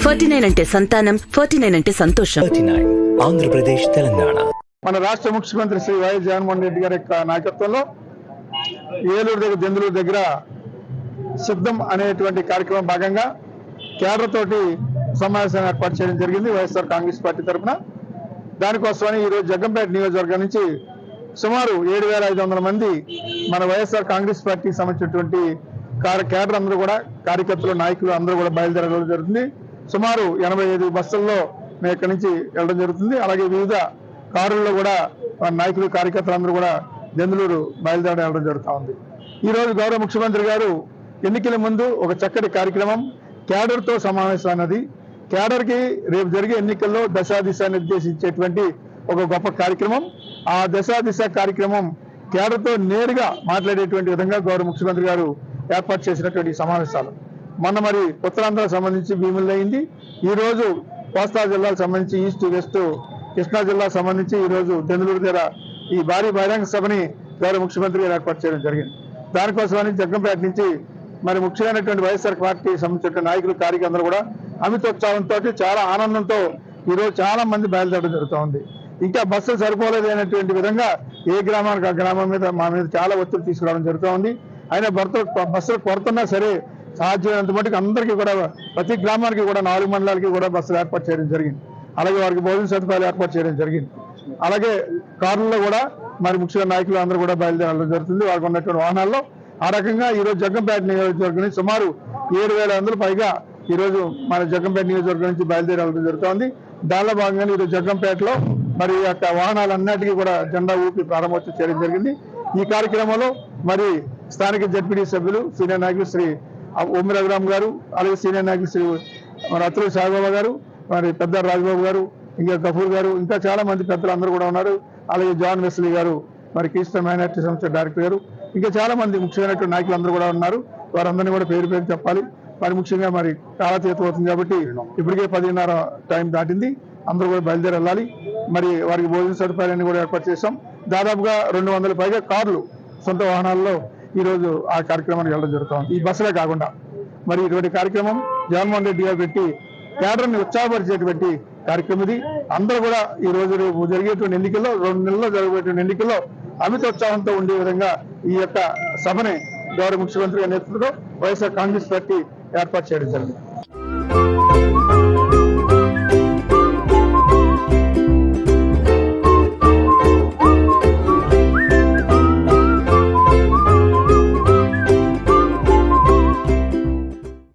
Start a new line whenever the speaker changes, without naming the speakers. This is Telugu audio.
49 అంటే సంతానం, 49 అంటే సంతోషం.
39 ఆంధ్రప్రదేశ్, తెలంగాణ.
మన రాష్ట్ర ముఖ్యమంత్రి శ్రీ వైఎస్ జగన్మోహన్ రెడ్డి గారి యొక్క నాయకత్వంలో ఏలూరు దగ్గర దెందులూరు దగ్గర సిద్ధం అనేటువంటి కార్యక్రమం భాగంగా కేడర్ తోటి సమావేశం ఏర్పాటు చేయడం జరిగింది వైఎస్ఆర్ కాంగ్రెస్ పార్టీ తరఫున. దానికోసమని ఈరోజు జగ్గంపేట నియోజకవర్గం నుంచి సుమారు 7,500 మంది మన వైఎస్ఆర్ కాంగ్రెస్ పార్టీకి సంబంధించినటువంటి కేడర్ అందరూ కూడా, కార్యకర్తలు, నాయకులు అందరూ కూడా బయలుదేరడం జరుగుతుంది. సుమారు 85 బస్సుల్లో మేము ఇక్కడి నుంచి వెళ్ళడం జరుగుతుంది. అలాగే వివిధ కారుల్లో కూడా నాయకులు, కార్యకర్తలు అందరూ కూడా దెందులూరు బయలుదేరడం జరుగుతూ ఉంది. ఈ రోజు గౌరవ ముఖ్యమంత్రి గారు ఎన్నికల ముందు ఒక చక్కటి కార్యక్రమం కేడర్ తో సమావేశం అన్నది, కేడర్ కి రేపు జరిగే ఎన్నికల్లో దశాదిశ నిర్దేశించేటువంటి ఒక గొప్ప కార్యక్రమం. ఆ దశాదిశ కార్యక్రమం కేడర్ తో నేరుగా మాట్లాడేటువంటి విధంగా గౌరవ ముఖ్యమంత్రి గారు ఏర్పాటు చేసినటువంటి సమావేశాలు మొన్న మరి ఉత్తరాంధ్రకు సంబంధించి భీముల్లో అయింది. ఈ రోజు కోస్తా జిల్లాకు సంబంధించి ఈస్ట్ వెస్ట్ కృష్ణా జిల్లాకు సంబంధించి ఈ రోజు దెందులూరు దగ్గర ఈ భారీ బహిరంగ సభని గౌరవ ముఖ్యమంత్రి గారు ఏర్పాటు చేయడం జరిగింది. దానికోసమని జగ్గంపేట నుంచి మరి ముఖ్యమైనటువంటి వైఎస్ఆర్ పార్టీ సంబంధించిన నాయకులు, కార్యకర్తలు కూడా అమితోత్సాహంతో, చాలా ఆనందంతో ఈ రోజు చాలా మంది బయలుదేరడం జరుగుతూ ఉంది. ఇంకా బస్సులు సరిపోలేదనేటువంటి విధంగా ఏ గ్రామానికి ఆ గ్రామం మీద మా మీద చాలా ఒత్తిడి తీసుకురావడం జరుగుతూ ఉంది. అయినా బస్సులు కొడుతున్నా సరే సాధ్యమైనంత మటుకు అందరికీ కూడా, ప్రతి గ్రామానికి కూడా 4 మండలాలకి కూడా బస్సులు ఏర్పాటు చేయడం జరిగింది. అలాగే వారికి భోజన సదుపాయాలు ఏర్పాటు చేయడం జరిగింది. అలాగే కార్లలో కూడా మరి ముఖ్య నాయకులు అందరూ కూడా బయలుదేరడం జరుగుతుంది వారికి ఉన్నటువంటి వాహనాల్లో. ఆ రకంగా ఈ రోజు జగ్గంపేట నియోజకవర్గం నుంచి సుమారు 7,500 పైగా ఈ రోజు మన జగ్గంపేట నియోజకవర్గం నుంచి బయలుదేరడం జరుగుతోంది. దానిలో భాగంగా ఈరోజు జగ్గంపేటలో మరి యొక్క వాహనాలన్నిటికీ కూడా జెండా ఊపి ప్రారంభోత్సవం చేయడం జరిగింది. ఈ కార్యక్రమంలో మరి స్థానిక జడ్పీడీ సభ్యులు, సీనియర్ నాయకులు శ్రీ ఓం రఘురామ్ గారు, అలాగే సీనియర్ నాయకులు శ్రీ అత్తుల సాయిబాబా గారు, మరి పెద్ద రాజబాబు గారు, ఇంకా గఫూర్ గారు, ఇంకా చాలా మంది పెద్దలు అందరూ కూడా ఉన్నారు. అలాగే జాన్ వెస్లీ గారు, మరి క్రిస్టియన్ మైనారిటీ సంస్థ డైరెక్టర్ గారు, ఇంకా చాలా మంది ముఖ్యమైనటువంటి నాయకులు అందరూ కూడా ఉన్నారు. వారందరినీ కూడా పేరు పేరు చెప్పాలి. మరి ముఖ్యంగా మరి కాలతీతం అవుతుంది కాబట్టి ఇప్పటికే 10:30 టైం దాటింది. అందరూ కూడా బయలుదేరి వెళ్ళాలి. మరి వారికి భోజన సదుపాయాలన్నీ కూడా ఏర్పాటు చేశాం. దాదాపుగా 200 పైగా కార్లు సొంత వాహనాల్లో ఈ రోజు ఆ కార్యక్రమానికి వెళ్ళడం జరుగుతుంది. ఈ బస్సులే కాకుండా మరి ఇటువంటి కార్యక్రమం జగన్మోహన్ రెడ్డి గారు పెట్టి కేడర్ని ఉత్సాహపరిచేటువంటి కార్యక్రమం ఇది. అందరూ కూడా ఈ రోజు రేపు జరిగేటువంటి ఎన్నికల్లో, 2 నెలల్లో జరిగేటువంటి ఎన్నికల్లో అమితోత్సాహంతో ఉండే విధంగా ఈ యొక్క సభని గౌరవ ముఖ్యమంత్రి గారి నేతృత్వంలో వైఎస్ఆర్ కాంగ్రెస్ పార్టీ ఏర్పాటు చేయడం జరిగింది.